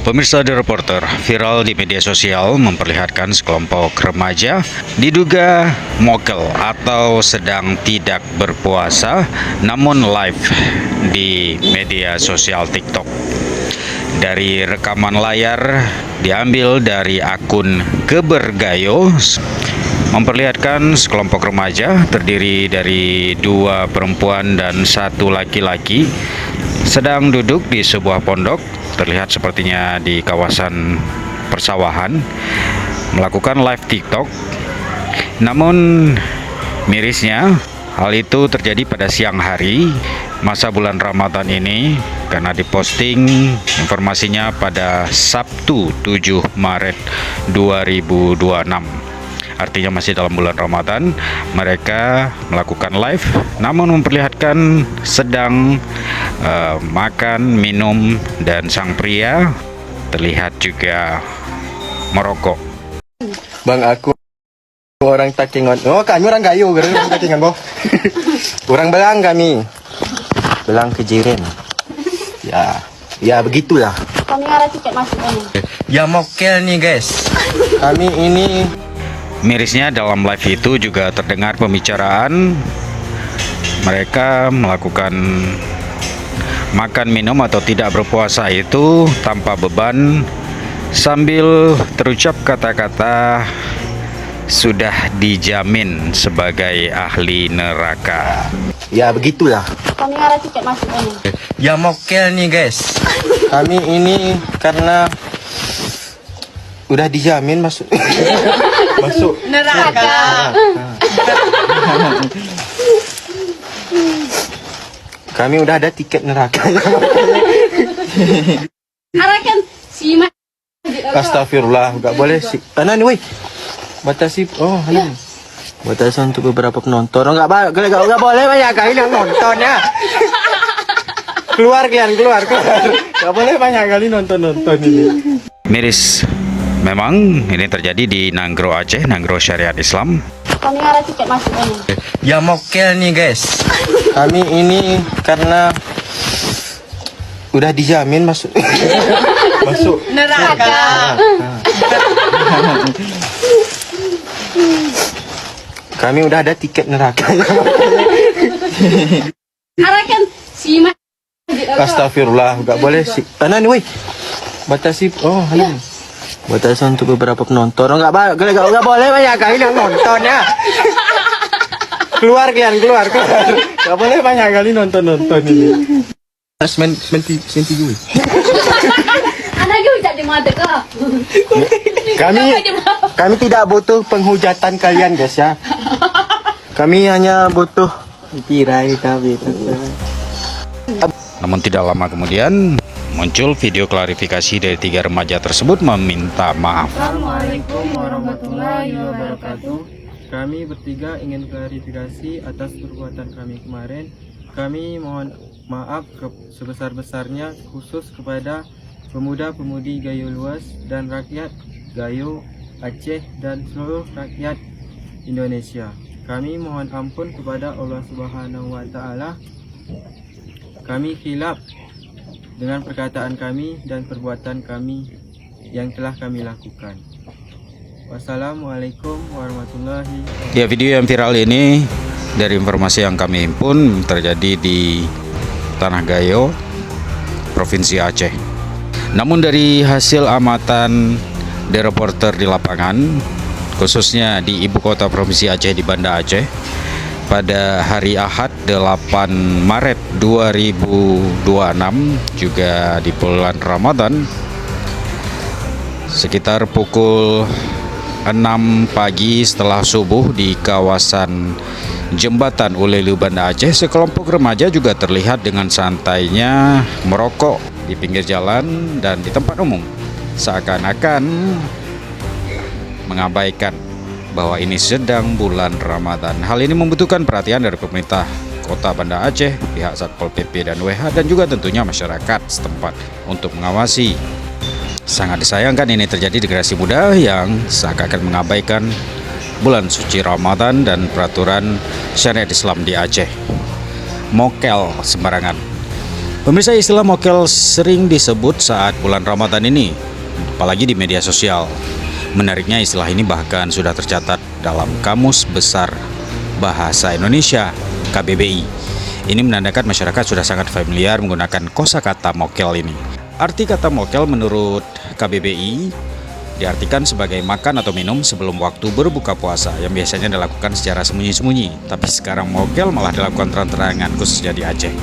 Pemirsa The Reporter, viral di media sosial memperlihatkan sekelompok remaja diduga mokel atau sedang tidak berpuasa namun live di media sosial TikTok. Dari rekaman layar diambil dari akun Kebergayo memperlihatkan sekelompok remaja terdiri dari 2 perempuan dan 1 laki-laki sedang duduk di sebuah pondok, terlihat sepertinya di kawasan persawahan, melakukan live TikTok. Namun mirisnya hal itu terjadi pada siang hari masa bulan Ramadan ini karena diposting informasinya pada Sabtu 7 Maret 2026. Artinya masih dalam bulan Ramadan. Mereka melakukan live namun memperlihatkan sedang makan, minum, dan sang pria terlihat juga merokok. Bang, aku orang Takengon. Oh, kami orang Gayo, orang Takengon, boh. Orang Belang kami. Belang Kejiren. Ya begitulah. Kami arah tiket masuk ini. Ya mokel nih, guys. Kami ini Mirisnya dalam live itu juga terdengar pembicaraan mereka melakukan makan minum atau tidak berpuasa itu tanpa beban sambil terucap kata-kata sudah dijamin sebagai ahli neraka. ya begitulah. Kami arah tiket masuk ini. Ya mokel nih, guys. Kami ini karena udah dijamin masuk masuk Neraka. Kami udah ada tiket neraka. Arahkan si Mas. Astagfirullah, nggak boleh sih. Anan, woi. Batasi. Oh, anan. Batasan untuk beberapa penonton. Oh, nggak boleh banyak kali yang nonton ya. Keluar kalian, keluar. Nggak boleh banyak kali nonton ini. Miris memang ini terjadi di Nanggro Aceh, Nanggro Syariat Islam. Kami arah tiket masuk ini. Ya mokel nih, guys. Kami ini karena udah dijamin masuk masuk Neraka. Kami udah ada tiket neraka. Arahkan si Mas. Astagfirullah, nggak boleh sih. Anan, woi. Batasi. Oh, anan. Batasan untuk beberapa penonton. Oh, nggak boleh banyak kali yang nonton ya. Keluar kalian, keluar. Nggak boleh banyak kali nonton ini. Senti gue. Anak gue tak dimata kah? Kami tidak butuh penghujatan kalian, guys ya. Kami hanya butuh tirai kami. Namun tidak lama kemudian muncul video klarifikasi dari 3 remaja tersebut meminta maaf. Assalamualaikum warahmatullahi wabarakatuh. Kami bertiga ingin klarifikasi atas perbuatan kami kemarin. Kami mohon maaf sebesar-besarnya khusus kepada pemuda-pemudi Gayo Luas dan rakyat Gayo Aceh dan seluruh rakyat Indonesia. Kami mohon ampun kepada Allah Subhanahu wa taala. Kami khilaf dengan perkataan kami dan perbuatan kami yang telah kami lakukan. Wassalamualaikum warahmatullahi wabarakatuh. Ya, video yang viral ini dari informasi yang kami himpun terjadi di Tanah Gayo, Provinsi Aceh. Namun dari hasil amatan The Reporter di lapangan, khususnya di ibu kota Provinsi Aceh di Banda Aceh, pada hari Ahad 8 Maret 2026 juga di bulan Ramadan sekitar pukul 6 pagi setelah subuh di kawasan Jembatan Ulelu Banda Aceh, sekelompok remaja juga terlihat dengan santainya merokok di pinggir jalan dan di tempat umum, seakan-akan mengabaikan bahwa ini sedang bulan Ramadan. Hal ini membutuhkan perhatian dari pemerintah Kota Banda Aceh, pihak Satpol PP dan WH, dan juga tentunya masyarakat setempat untuk mengawasi. Sangat disayangkan ini terjadi di generasi muda yang seakan-akan mengabaikan bulan suci Ramadan dan peraturan syariat Islam di Aceh. Mokel sembarangan. Pemirsa, istilah mokel sering disebut saat bulan Ramadan ini, apalagi di media sosial. Menariknya istilah ini bahkan sudah tercatat dalam Kamus Besar Bahasa Indonesia KBBI. Ini menandakan masyarakat sudah sangat familiar menggunakan kosakata mokel ini. Arti kata mokel menurut KBBI diartikan sebagai makan atau minum sebelum waktu berbuka puasa yang biasanya dilakukan secara sembunyi-sembunyi. Tapi sekarang mokel malah dilakukan terang-terangan, khususnya di Aceh.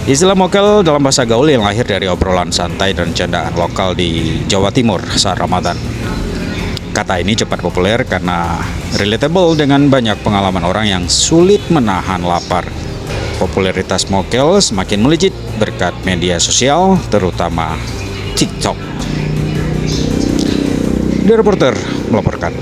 Istilah mokel dalam bahasa gaul yang lahir dari obrolan santai dan candaan lokal di Jawa Timur saat Ramadan. Kata ini cepat populer karena relatable dengan banyak pengalaman orang yang sulit menahan lapar. Popularitas mokel semakin melejit berkat media sosial, terutama TikTok. The Reporter melaporkan.